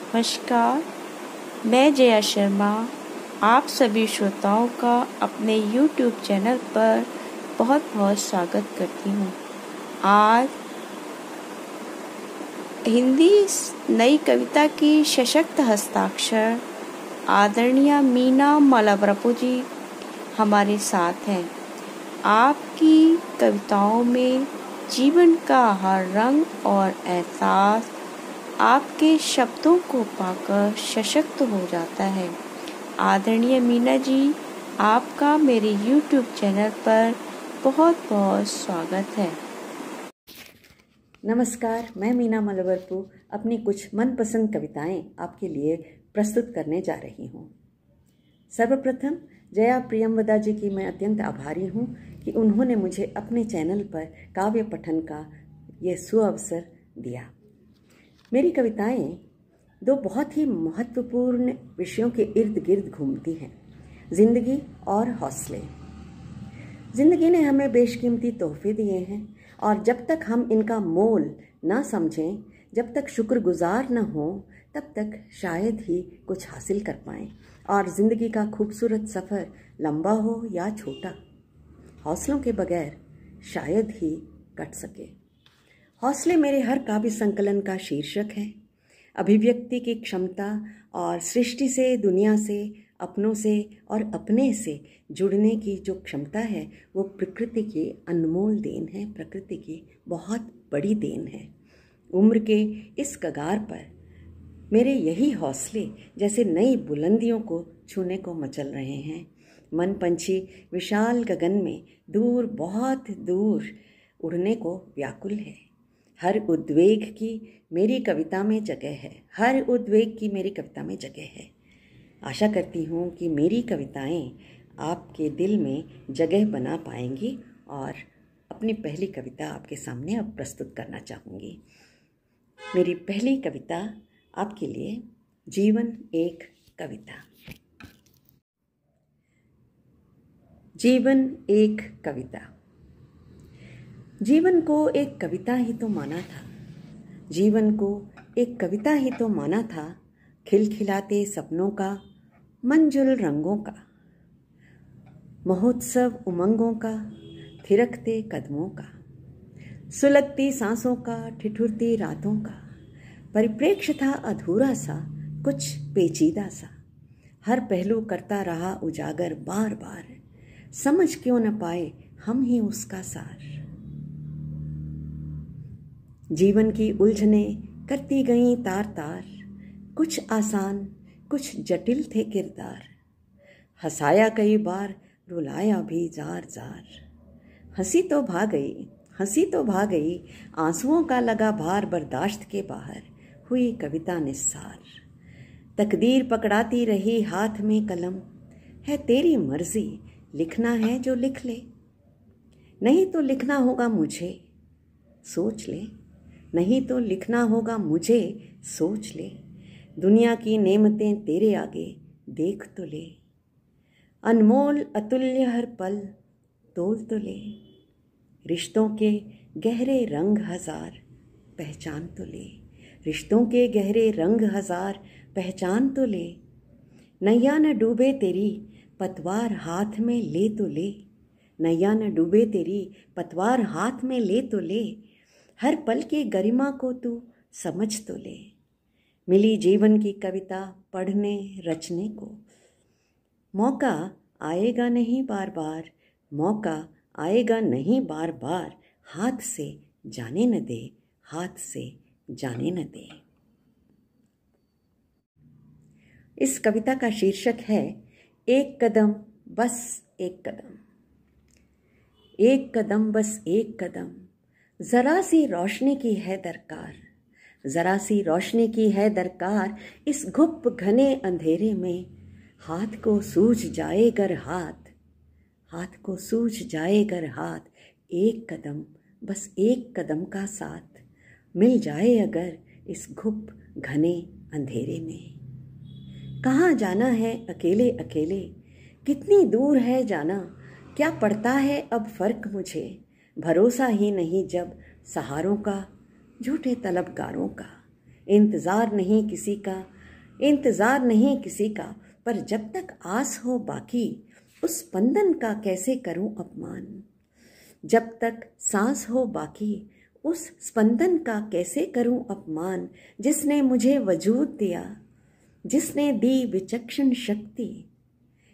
नमस्कार, मैं जया शर्मा आप सभी श्रोताओं का अपने YouTube चैनल पर बहुत बहुत स्वागत करती हूँ। आज हिंदी नई कविता की सशक्त हस्ताक्षर आदरणीय मीना मलवरपु जी हमारे साथ हैं। आपकी कविताओं में जीवन का हर रंग और एहसास आपके शब्दों को पाकर सशक्त हो जाता है। आदरणीय मीना जी, आपका मेरे YouTube चैनल पर बहुत बहुत स्वागत है। नमस्कार, मैं मीना मलवरपु अपनी कुछ मनपसंद कविताएं आपके लिए प्रस्तुत करने जा रही हूँ। सर्वप्रथम जया प्रियंवदा जी की मैं अत्यंत आभारी हूँ कि उन्होंने मुझे अपने चैनल पर काव्य पठन का ये सुअवसर दिया। मेरी कविताएं दो बहुत ही महत्वपूर्ण विषयों के इर्द गिर्द घूमती हैं, जिंदगी और हौसले। जिंदगी ने हमें बेशकीमती तोहफे दिए हैं और जब तक हम इनका मोल ना समझें, जब तक शुक्रगुजार न हो, तब तक शायद ही कुछ हासिल कर पाएं। और ज़िंदगी का खूबसूरत सफ़र लंबा हो या छोटा, हौसलों के बगैर शायद ही कट सके। हौसले मेरे हर काव्य संकलन का शीर्षक है। अभिव्यक्ति की क्षमता और सृष्टि से, दुनिया से, अपनों से और अपने से जुड़ने की जो क्षमता है, वो प्रकृति की अनमोल देन है, प्रकृति की बहुत बड़ी देन है। उम्र के इस कगार पर मेरे यही हौसले जैसे नई बुलंदियों को छूने को मचल रहे हैं। मन पंछी विशाल गगन में दूर, बहुत दूर उड़ने को व्याकुल है। हर उद्वेग की मेरी कविता में जगह है, हर उद्वेग की मेरी कविता में जगह है। आशा करती हूँ कि मेरी कविताएं आपके दिल में जगह बना पाएंगी और अपनी पहली कविता आपके सामने अब प्रस्तुत करना चाहूँगी। मेरी पहली कविता आपके लिए, जीवन एक कविता। जीवन एक कविता। जीवन को एक कविता ही तो माना था, जीवन को एक कविता ही तो माना था, खिलखिलाते सपनों का, मंजुल रंगों का, महोत्सव उमंगों का, थिरकते कदमों का, सुलगती सांसों का, ठिठुरती रातों का। परिप्रेक्ष्य था अधूरा सा, कुछ पेचीदा सा, हर पहलू करता रहा उजागर बार बार, समझ क्यों न पाए हम ही उसका सार। जीवन की उलझने करती गईं तार तार, कुछ आसान कुछ जटिल थे किरदार, हंसाया कई बार, रुलाया भी जार जार। हंसी तो भाग गई, हंसी तो भाग गई, आंसुओं का लगा भार बर्दाश्त के बाहर, हुई कविता निस्सार। तकदीर पकड़ाती रही हाथ में कलम, है तेरी मर्जी, लिखना है जो लिख ले, नहीं तो लिखना होगा मुझे, सोच ले, नहीं तो लिखना होगा मुझे, सोच ले। दुनिया की नेमतें तेरे आगे देख तो ले, अनमोल अतुल्य हर पल तोल तो ले। रिश्तों के गहरे रंग हजार पहचान तो ले, रिश्तों के गहरे रंग हजार पहचान तो ले। नैया न डूबे तेरी पतवार हाथ में ले तो ले, नैया न डूबे तेरी पतवार हाथ में ले तो ले। हर पल की गरिमा को तू समझ तो ले, मिली जीवन की कविता पढ़ने रचने को। मौका आएगा नहीं बार बार, मौका आएगा नहीं बार बार, हाथ से जाने न दे, हाथ से जाने न दे। इस कविता का शीर्षक है एक कदम बस एक कदम। एक कदम बस एक कदम, जरा सी रोशनी की है दरकार, जरा सी रोशनी की है दरकार। इस घुप घने अंधेरे में हाथ को सूझ जाए गर हाथ, हाथ को सूझ जाए गर हाथ। एक कदम बस एक कदम का साथ मिल जाए अगर इस घुप घने अंधेरे में। कहाँ जाना है अकेले अकेले, कितनी दूर है जाना, क्या पड़ता है अब फर्क मुझे। भरोसा ही नहीं जब सहारों का, झूठे तलबगारों का, इंतज़ार नहीं किसी का, इंतजार नहीं किसी का, पर जब तक आस हो बाकी, उस स्पंदन का कैसे करूं अपमान। जब तक सांस हो बाकी, उस स्पंदन का कैसे करूं अपमान, जिसने मुझे वजूद दिया, जिसने दी विचक्षण शक्ति।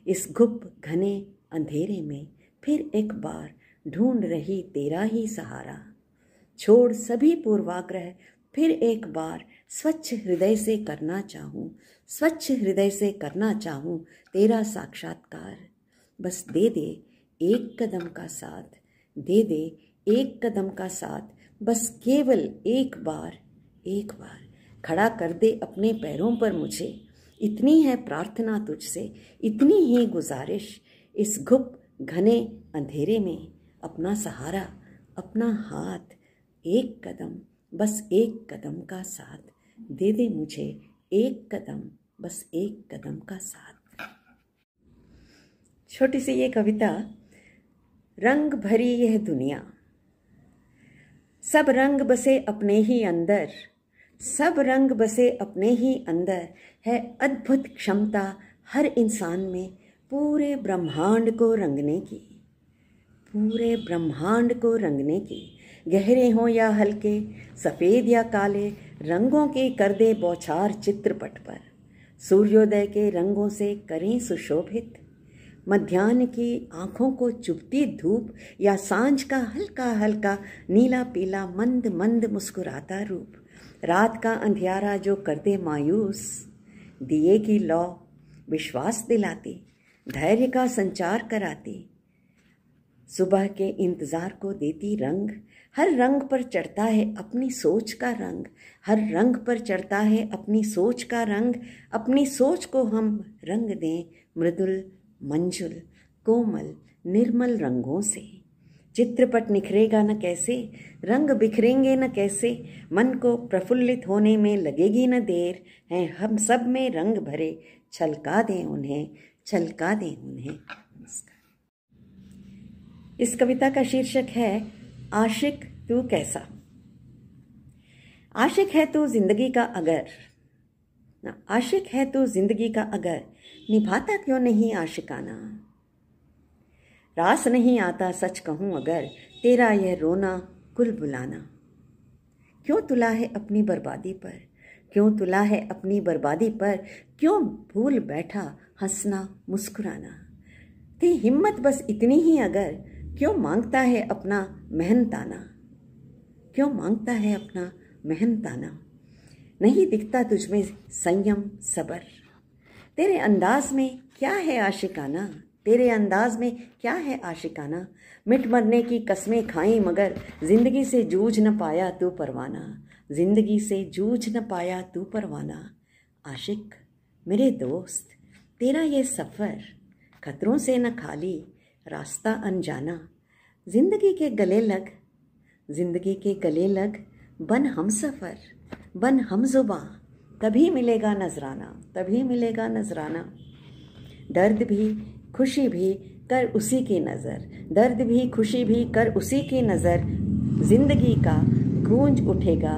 इस गुप्त घने अंधेरे में फिर एक बार ढूंढ रही तेरा ही सहारा। छोड़ सभी पूर्वाग्रह, फिर एक बार स्वच्छ हृदय से करना चाहूँ, स्वच्छ हृदय से करना चाहूँ तेरा साक्षात्कार। बस दे दे एक कदम का साथ, दे दे एक कदम का साथ, बस केवल एक बार खड़ा कर दे अपने पैरों पर मुझे। इतनी है प्रार्थना तुझसे, इतनी ही गुजारिश, इस गुप्त घने अंधेरे में अपना सहारा, अपना हाथ, एक कदम, बस एक कदम का साथ, दे दे मुझे एक कदम, बस एक कदम का साथ। छोटी सी ये कविता। रंग भरी यह दुनिया, सब रंग बसे अपने ही अंदर, सब रंग बसे अपने ही अंदर, है अद्भुत क्षमता हर इंसान में पूरे ब्रह्मांड को रंगने की, पूरे ब्रह्मांड को रंगने की। गहरे हों या हल्के, सफ़ेद या काले, रंगों के कर दे बौछार चित्रपट पर। सूर्योदय के रंगों से करें सुशोभित, मध्याह्न की आँखों को चुभती धूप, या सांझ का हल्का हल्का नीला पीला मंद मंद मुस्कुराता रूप। रात का अंधियारा जो कर दे मायूस, दिए की लौ विश्वास दिलाती, धैर्य का संचार कराती। सुबह के इंतज़ार को देती रंग, हर रंग पर चढ़ता है अपनी सोच का रंग, हर रंग पर चढ़ता है अपनी सोच का रंग। अपनी सोच को हम रंग दें मृदुल मंजुल कोमल निर्मल रंगों से। चित्रपट निखरेगा न कैसे, रंग बिखरेंगे न कैसे, मन को प्रफुल्लित होने में लगेगी न देर। हैं हम सब में रंग भरे, छलका दें उन्हें, छलका दें उन्हें। इस कविता का शीर्षक है आशिक तू कैसा। आशिक है तू जिंदगी का अगर, आशिक है तू जिंदगी का अगर, निभाता क्यों नहीं आशिकाना। रास नहीं आता सच कहूँ अगर, तेरा यह रोना कुल बुलाना। क्यों तुला है अपनी बर्बादी पर, क्यों तुला है अपनी बर्बादी पर, क्यों भूल बैठा हंसना मुस्कुराना। ते हिम्मत बस इतनी ही अगर, क्यों मांगता है अपना मेहनताना, क्यों मांगता है अपना मेहनताना। नहीं दिखता तुझमें संयम सबर, तेरे अंदाज में क्या है आशिकाना, तेरे अंदाज में क्या है आशिकाना। मिट मरने की कस्में खाई मगर जिंदगी से जूझ न पाया तू परवाना, जिंदगी से जूझ न पाया तू परवाना। आशिक मेरे दोस्त तेरा ये सफ़र, खतरों से न खाली रास्ता अनजाना। जिंदगी के गले लग, जिंदगी के गले लग, बन हम सफ़र, बन हम जुबां, तभी मिलेगा नजराना, तभी मिलेगा नजराना। दर्द भी खुशी भी कर उसी की नज़र, दर्द भी खुशी भी कर उसी की नज़र। जिंदगी का गूंज उठेगा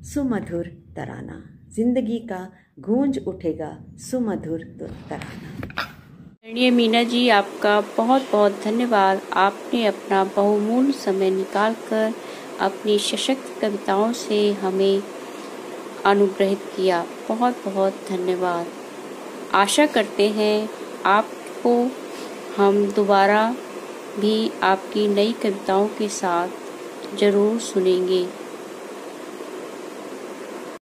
सुमधुर तराना, जिंदगी का गूंज उठेगा सुमधुर तराना। मीना जी, आपका बहुत बहुत धन्यवाद। आपने अपना बहुमूल्य समय निकालकर अपनी सशक्त कविताओं से हमें अनुग्रहित किया। बहुत बहुत धन्यवाद। आशा करते हैं आपको हम दोबारा भी आपकी नई कविताओं के साथ ज़रूर सुनेंगे।